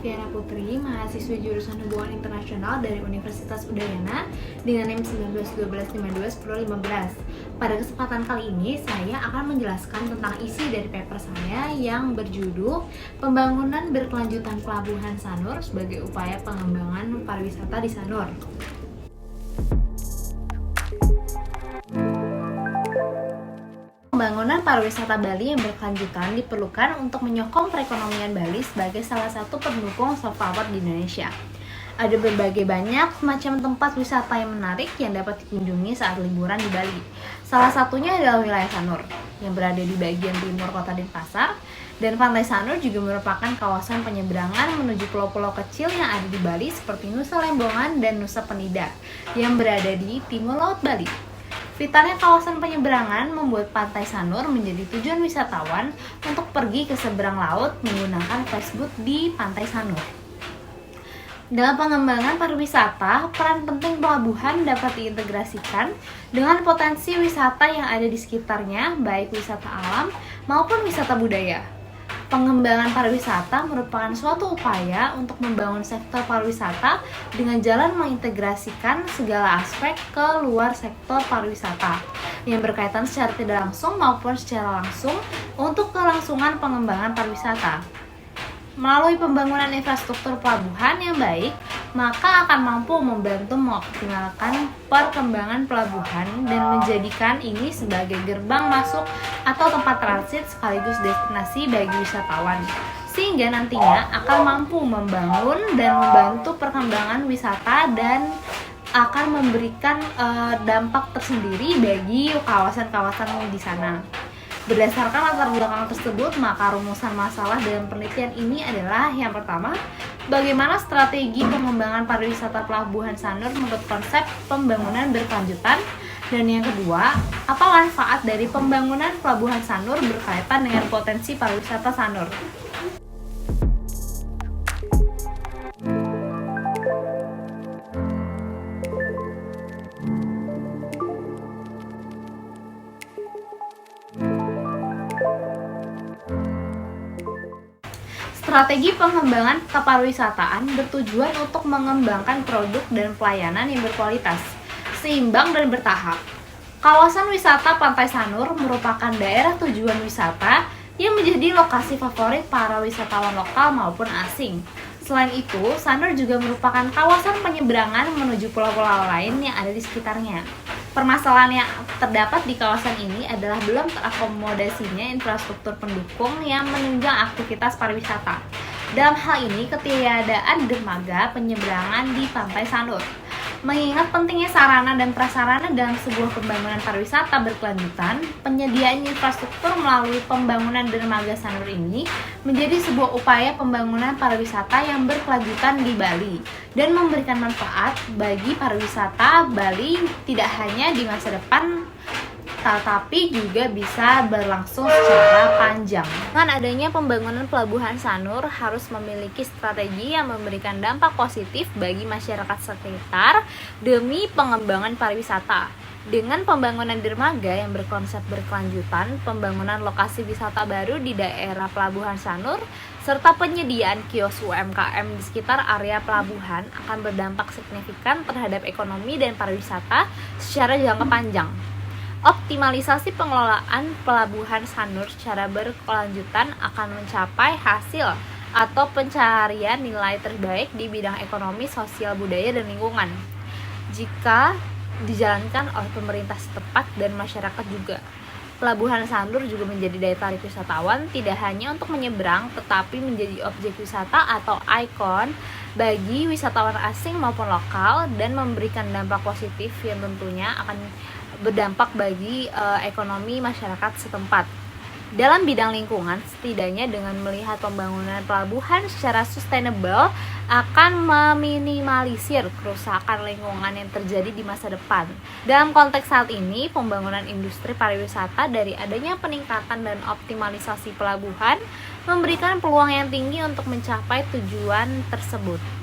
Liviana Putri, mahasiswa jurusan Hubungan Internasional dari Universitas Udayana dengan NIM 1912521015. Pada kesempatan kali ini, saya akan menjelaskan tentang isi dari paper saya yang berjudul Pembangunan Berkelanjutan Pelabuhan Sanur sebagai upaya pengembangan pariwisata di Sanur. Pembangunan pariwisata Bali yang berkelanjutan diperlukan untuk menyokong perekonomian Bali sebagai salah satu pendukung soft power di Indonesia. Ada berbagai banyak macam tempat wisata yang menarik yang dapat dikunjungi saat liburan di Bali. Salah satunya adalah wilayah Sanur, yang berada di bagian timur kota Denpasar, dan Pantai Sanur juga merupakan kawasan penyeberangan menuju pulau-pulau kecil yang ada di Bali seperti Nusa Lembongan dan Nusa Penida, yang berada di timur laut Bali. Vitalnya kawasan penyeberangan membuat Pantai Sanur menjadi tujuan wisatawan untuk pergi ke seberang laut menggunakan Facebook di Pantai Sanur. Dalam pengembangan pariwisata, peran penting pelabuhan dapat diintegrasikan dengan potensi wisata yang ada di sekitarnya, baik wisata alam maupun wisata budaya. Pengembangan pariwisata merupakan suatu upaya untuk membangun sektor pariwisata dengan jalan mengintegrasikan segala aspek ke luar sektor pariwisata yang berkaitan secara tidak langsung maupun secara langsung untuk kelangsungan pengembangan pariwisata. Melalui pembangunan infrastruktur pelabuhan yang baik, maka akan mampu membantu mengoptimalkan perkembangan pelabuhan dan menjadikan ini sebagai gerbang masuk atau tempat transit sekaligus destinasi bagi wisatawan, sehingga nantinya akan mampu membangun dan membantu perkembangan wisata dan akan memberikan dampak tersendiri bagi kawasan-kawasan di sana. Berdasarkan latar belakang tersebut, maka rumusan masalah dalam penelitian ini adalah yang pertama, bagaimana strategi pengembangan pariwisata Pelabuhan Sanur menurut konsep pembangunan berkelanjutan, dan yang kedua, apa manfaat dari pembangunan Pelabuhan Sanur berkaitan dengan potensi pariwisata Sanur. Strategi pengembangan kepariwisataan bertujuan untuk mengembangkan produk dan pelayanan yang berkualitas, seimbang dan bertahap. Kawasan wisata Pantai Sanur merupakan daerah tujuan wisata yang menjadi lokasi favorit para wisatawan lokal maupun asing. Selain itu, Sanur juga merupakan kawasan penyeberangan menuju pulau-pulau lain yang ada di sekitarnya. Permasalahan yang terdapat di kawasan ini adalah belum terakomodasinya infrastruktur pendukung yang menunjang aktivitas pariwisata. Dalam hal ini, ketiadaan dermaga penyeberangan di Pantai Sanur. Mengingat pentingnya sarana dan prasarana dalam sebuah pembangunan pariwisata berkelanjutan, penyediaan infrastruktur melalui pembangunan dermaga Sanur ini menjadi sebuah upaya pembangunan pariwisata yang berkelanjutan di Bali dan memberikan manfaat bagi pariwisata Bali tidak hanya di masa depan, tetapi juga bisa berlangsung secara panjang. Dengan adanya pembangunan Pelabuhan Sanur harus memiliki strategi yang memberikan dampak positif bagi masyarakat sekitar demi pengembangan pariwisata. Dengan pembangunan dermaga yang berkonsep berkelanjutan, pembangunan lokasi wisata baru di daerah Pelabuhan Sanur, serta penyediaan kios UMKM di sekitar area pelabuhan akan berdampak signifikan terhadap ekonomi dan pariwisata secara jangka panjang. Optimalisasi pengelolaan Pelabuhan Sanur secara berkelanjutan akan mencapai hasil atau pencarian nilai terbaik di bidang ekonomi, sosial, budaya, dan lingkungan jika dijalankan oleh pemerintah setempat dan masyarakat juga. Pelabuhan Sanur juga menjadi daya tarik wisatawan tidak hanya untuk menyeberang, tetapi menjadi objek wisata atau ikon bagi wisatawan asing maupun lokal dan memberikan dampak positif yang tentunya akan berdampak bagi ekonomi masyarakat setempat. Dalam bidang lingkungan, setidaknya dengan melihat pembangunan pelabuhan secara sustainable akan meminimalisir kerusakan lingkungan yang terjadi di masa depan. Dalam konteks saat ini, pembangunan industri pariwisata dari adanya peningkatan dan optimalisasi pelabuhan memberikan peluang yang tinggi untuk mencapai tujuan tersebut.